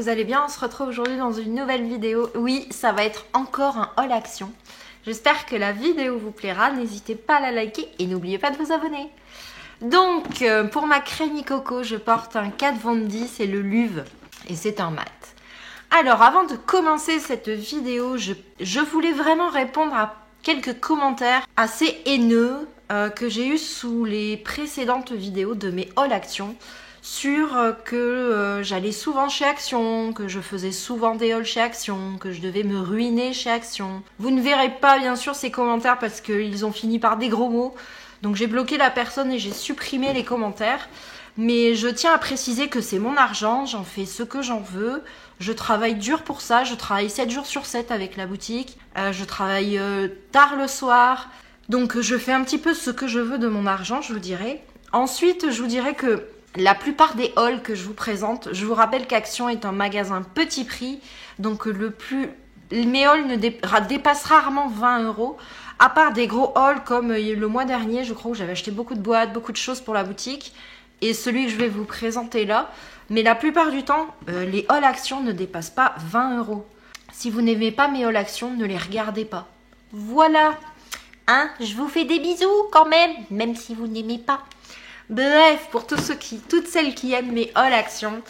vous allez bien. On se retrouve aujourd'hui dans une nouvelle vidéo. Oui, ça va être encore un haul action. J'espère que la vidéo vous plaira. N'hésitez pas à la liker et n'oubliez pas de vous abonner. Donc, pour ma Crémy Coco, je porte un 4 Von D, c'est le Luve et c'est un mat. Alors, avant de commencer cette vidéo, je voulais vraiment répondre à quelques commentaires assez haineux que j'ai eu sous les précédentes vidéos de mes haul action sur que j'allais souvent chez Action, que je faisais souvent des hauls chez Action, que je devais me ruiner chez Action. Vous ne verrez pas bien sûr ces commentaires parce qu'ils ont fini par des gros mots. Donc j'ai bloqué la personne et j'ai supprimé les commentaires. Mais je tiens à préciser que c'est mon argent, j'en fais ce que j'en veux. Je travaille dur pour ça, je travaille 7 jours sur 7 avec la boutique. Je travaille tard le soir. Donc je fais un petit peu ce que je veux de mon argent, je vous dirai. Ensuite, je vous dirai que la plupart des hauls que je vous présente, je vous rappelle qu'Action est un magasin petit prix. Donc mes hauls dépassent rarement 20 €. À part des gros hauls comme le mois dernier, je crois, où j'avais acheté beaucoup de boîtes, beaucoup de choses pour la boutique. Et celui que je vais vous présenter là. Mais la plupart du temps, les hauls Action ne dépassent pas 20 €. Si vous n'aimez pas mes hauls Action, ne les regardez pas. Voilà. Hein, je vous fais des bisous quand même si vous n'aimez pas. Bref, pour toutes celles qui aiment mes hauls Action.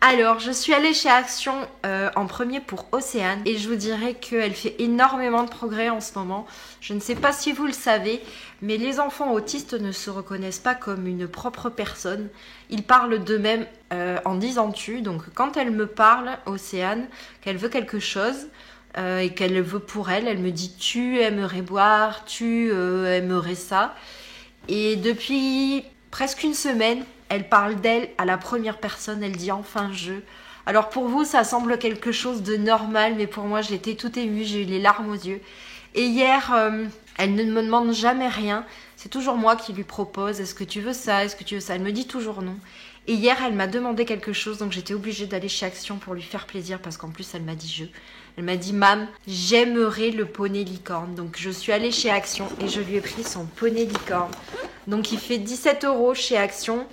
Alors, je suis allée chez Action en premier pour Océane et je vous dirais qu'elle fait énormément de progrès en ce moment. Je ne sais pas si vous le savez, mais les enfants autistes ne se reconnaissent pas comme une propre personne. Ils parlent d'eux-mêmes en disant tu. Donc, quand elle me parle, Océane, qu'elle veut quelque chose et qu'elle le veut pour elle, elle me dit tu aimerais boire, tu aimerais ça. Et depuis presque une semaine, elle parle d'elle à la première personne, elle dit enfin je. Alors pour vous, ça semble quelque chose de normal, mais pour moi, j'étais tout émue, j'ai eu les larmes aux yeux. Et hier, elle ne me demande jamais rien, c'est toujours moi qui lui propose, est-ce que tu veux ça, est-ce que tu veux ça, elle me dit toujours non. Et hier, elle m'a demandé quelque chose, donc j'étais obligée d'aller chez Action pour lui faire plaisir, parce qu'en plus, elle m'a dit je. Elle m'a dit, Mam, j'aimerais le poney licorne. Donc, je suis allée chez Action et je lui ai pris son poney licorne. Donc, il fait 17 € chez Action.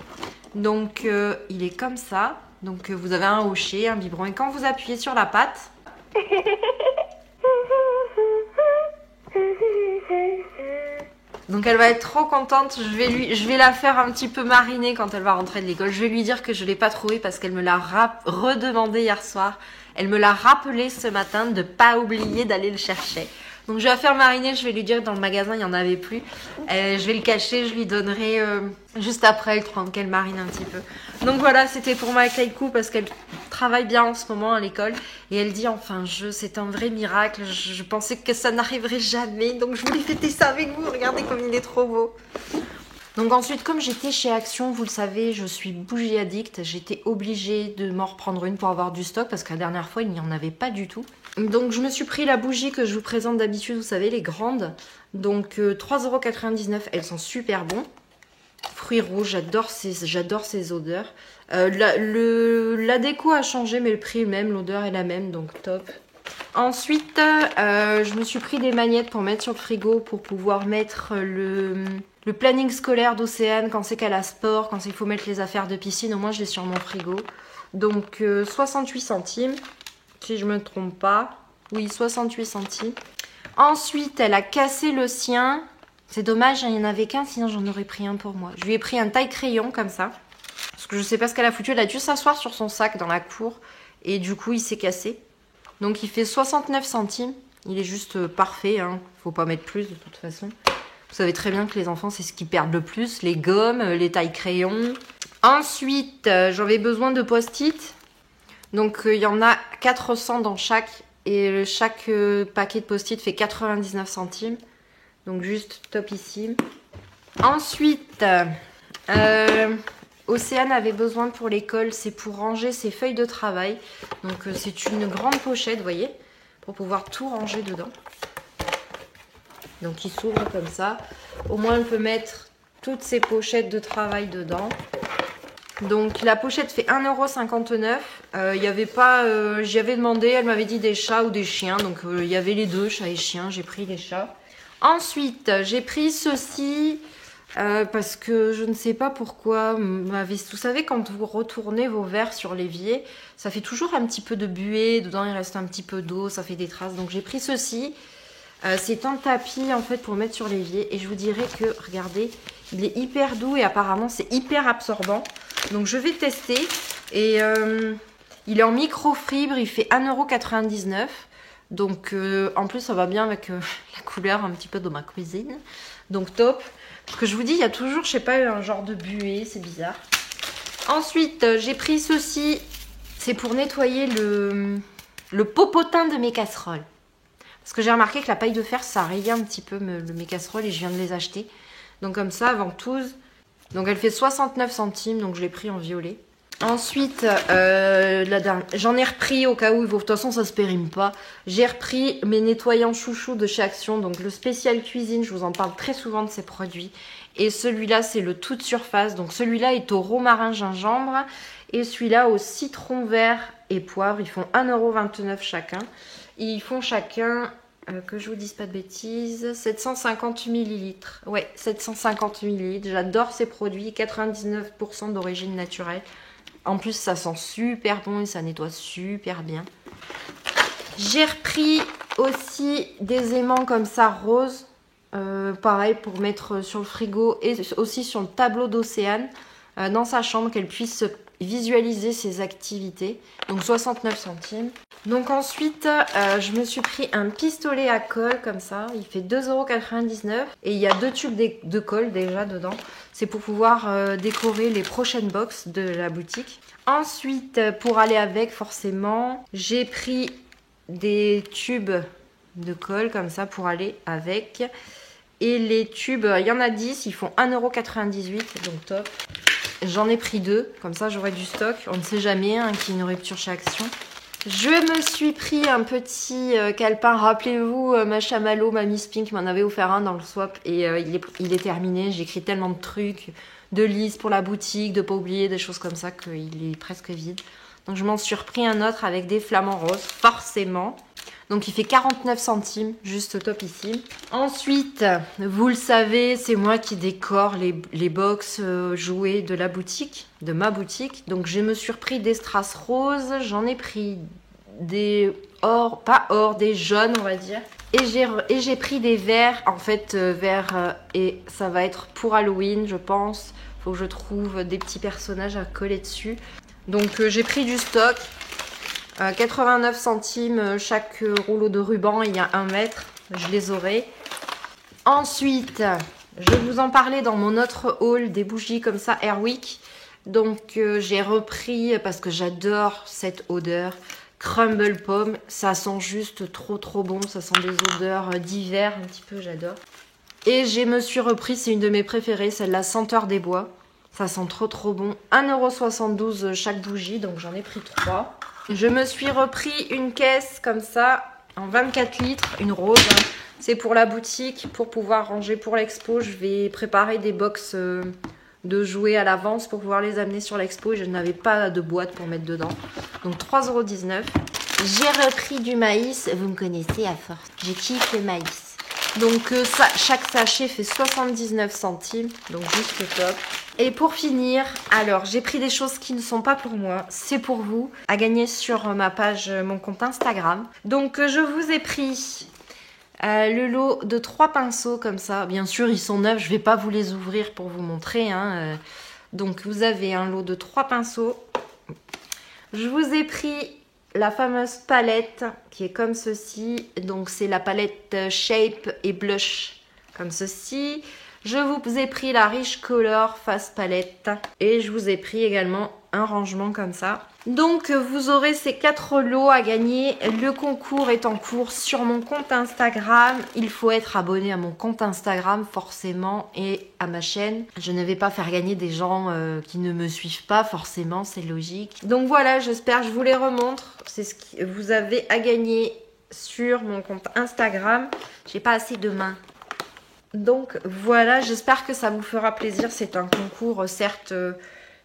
Donc, il est comme ça. Donc, vous avez un hochet, un biberon. Et quand vous appuyez sur la patte... Donc, elle va être trop contente. Je vais la faire un petit peu mariner quand elle va rentrer de l'école. Je vais lui dire que je ne l'ai pas trouvé parce qu'elle me l'a redemandé hier soir. Elle me l'a rappelé ce matin de ne pas oublier d'aller le chercher. Donc je vais la faire mariner, je vais lui dire que dans le magasin il n'y en avait plus. Je vais le cacher, je lui donnerai juste après le temps qu'elle marine un petit peu. Donc voilà, c'était pour ma Kaikou parce qu'elle travaille bien en ce moment à l'école. Et elle dit enfin c'est un vrai miracle, je pensais que ça n'arriverait jamais. Donc je voulais fêter ça avec vous, regardez comme il est trop beau. Donc ensuite, comme j'étais chez Action, vous le savez, je suis bougie addict. J'étais obligée de m'en reprendre une pour avoir du stock parce que la dernière fois, il n'y en avait pas du tout. Donc je me suis pris la bougie que je vous présente d'habitude, vous savez, les grandes. Donc 3,99 €, elles sont super bons. Fruits rouges, j'adore ces odeurs. La déco a changé, mais le prix est le même, l'odeur est la même, donc top. Ensuite, je me suis pris des magnettes pour mettre sur le frigo pour pouvoir mettre le planning scolaire d'Océane quand c'est qu'elle a sport, quand il faut mettre les affaires de piscine. Au moins, je l'ai sur mon frigo. Donc, 68 centimes, si je ne me trompe pas. Oui, 68 centimes. Ensuite, elle a cassé le sien. C'est dommage, il n'y en avait qu'un, sinon j'en aurais pris un pour moi. Je lui ai pris un taille-crayon comme ça. Parce que je ne sais pas ce qu'elle a foutu. Elle a dû s'asseoir sur son sac dans la cour. Et du coup, il s'est cassé. Donc il fait 69 centimes. Il est juste parfait, hein. Faut pas mettre plus de toute façon. Vous savez très bien que les enfants, c'est ce qu'ils perdent le plus. Les gommes, les tailles crayons. Ensuite, j'avais besoin de post-it. Donc il y en a 400 dans chaque. Et chaque paquet de post-it fait 99 centimes. Donc juste topissime. Ensuite, Océane avait besoin pour l'école, c'est pour ranger ses feuilles de travail. Donc c'est une grande pochette, vous voyez, pour pouvoir tout ranger dedans. Donc il s'ouvre comme ça. Au moins on peut mettre toutes ses pochettes de travail dedans. Donc la pochette fait 1,59 €. Il y avait pas, j'y avais demandé, elle m'avait dit des chats ou des chiens. Donc il y avait les deux, chats et chiens, j'ai pris les chats. Ensuite j'ai pris ceci. Parce que je ne sais pas pourquoi vous savez, quand vous retournez vos verres sur l'évier, ça fait toujours un petit peu de buée, dedans il reste un petit peu d'eau, ça fait des traces. Donc j'ai pris ceci. C'est un tapis en fait pour mettre sur l'évier et je vous dirais que, regardez, il est hyper doux et apparemment c'est hyper absorbant. Donc je vais tester et il est en microfibre, il fait 1,99 €. Donc en plus ça va bien avec la couleur un petit peu de ma cuisine. Donc top. Parce que je vous dis, il y a toujours, je sais pas, un genre de buée, c'est bizarre. Ensuite, j'ai pris ceci. C'est pour nettoyer le popotin de mes casseroles. Parce que j'ai remarqué que la paille de fer, ça rayait un petit peu mes casseroles et je viens de les acheter. Donc comme ça, ventouse. Donc elle fait 69 centimes, donc je l'ai pris en violet. Ensuite, j'en ai repris au cas où, de toute façon ça se périme pas. J'ai repris mes nettoyants chouchou de chez Action, donc le spécial cuisine, je vous en parle très souvent de ces produits. Et celui-là, c'est le toute surface, donc celui-là est au romarin gingembre et celui-là au citron vert et poivre. Ils font 1,29 € chacun. Et ils font chacun, que je vous dise pas de bêtises, 750 ml. Ouais, 750 ml. J'adore ces produits, 99% d'origine naturelle. En plus, ça sent super bon et ça nettoie super bien. J'ai repris aussi des aimants comme ça, roses. Pareil, pour mettre sur le frigo et aussi sur le tableau d'Océane dans sa chambre, qu'elle puisse visualiser ses activités. Donc 69 centimes. Donc ensuite, je me suis pris un pistolet à colle comme ça. Il fait 2,99 € et il y a 2 tubes de colle déjà dedans. C'est pour pouvoir décorer les prochaines box de la boutique. Ensuite, pour aller avec, forcément, j'ai pris des tubes de colle comme ça pour aller avec. Et les tubes, il y en a 10, ils font 1,98 €, donc top. J'en ai pris 2, comme ça j'aurai du stock. On ne sait jamais qu'il y ait une rupture chez Action. Je me suis pris un petit calepin. Rappelez-vous, ma chamallow, ma Miss Pink m'en avait offert un dans le swap et il est terminé. J'ai écrit tellement de trucs, de listes pour la boutique, de pas oublier des choses comme ça qu'il est presque vide. Donc je m'en suis repris un autre avec des flamants roses, forcément. Donc il fait 49 centimes, juste topissime. Ensuite, vous le savez, c'est moi qui décore les box jouets de la boutique, de ma boutique. Donc je me suis repris des strass roses, j'en ai pris des or, pas or, des jaunes on va dire. Et j'ai pris des verts, en fait verts, et ça va être pour Halloween je pense. Faut que je trouve des petits personnages à coller dessus. Donc j'ai pris du stock. 89 centimes chaque rouleau de ruban, il y a 1 mètre, je les aurai. Ensuite, je vais vous en parler dans mon autre haul des bougies comme ça, Airwick. Donc j'ai repris, parce que j'adore cette odeur, Crumble Pomme. Ça sent juste trop bon, ça sent des odeurs d'hiver un petit peu, j'adore. Et je me suis repris, c'est une de mes préférées, celle-là, Senteur des Bois. Ça sent trop bon. 1,72 € chaque bougie, donc j'en ai pris 3. Je me suis repris une caisse comme ça, en 24 litres, une rose. C'est pour la boutique, pour pouvoir ranger pour l'expo. Je vais préparer des box de jouets à l'avance pour pouvoir les amener sur l'expo. Je n'avais pas de boîte pour mettre dedans. Donc 3,19 €. J'ai repris du maïs. Vous me connaissez à force. Je kiffe le maïs. Donc chaque sachet fait 79 centimes. Donc juste top. Et pour finir, alors j'ai pris des choses qui ne sont pas pour moi, c'est pour vous, à gagner sur ma page, mon compte Instagram. Donc je vous ai pris le lot de 3 pinceaux comme ça. Bien sûr, ils sont neufs, je ne vais pas vous les ouvrir pour vous montrer. Donc vous avez un lot de 3 pinceaux. Je vous ai pris la fameuse palette qui est comme ceci. Donc c'est la palette Shape et Blush comme ceci. Je vous ai pris la Rich Color Face Palette et je vous ai pris également un rangement comme ça. Donc vous aurez ces 4 lots à gagner. Le concours est en cours sur mon compte Instagram. Il faut être abonné à mon compte Instagram forcément et à ma chaîne. Je ne vais pas faire gagner des gens qui ne me suivent pas forcément, c'est logique. Donc voilà, j'espère, je vous les remontre. C'est ce que vous avez à gagner sur mon compte Instagram. J'ai pas assez de mains. Donc voilà, j'espère que ça vous fera plaisir. C'est un concours, certes,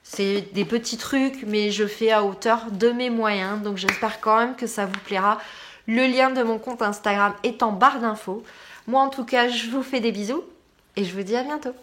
c'est des petits trucs, mais je fais à hauteur de mes moyens. Donc j'espère quand même que ça vous plaira. Le lien de mon compte Instagram est en barre d'infos. Moi en tout cas, je vous fais des bisous et je vous dis à bientôt.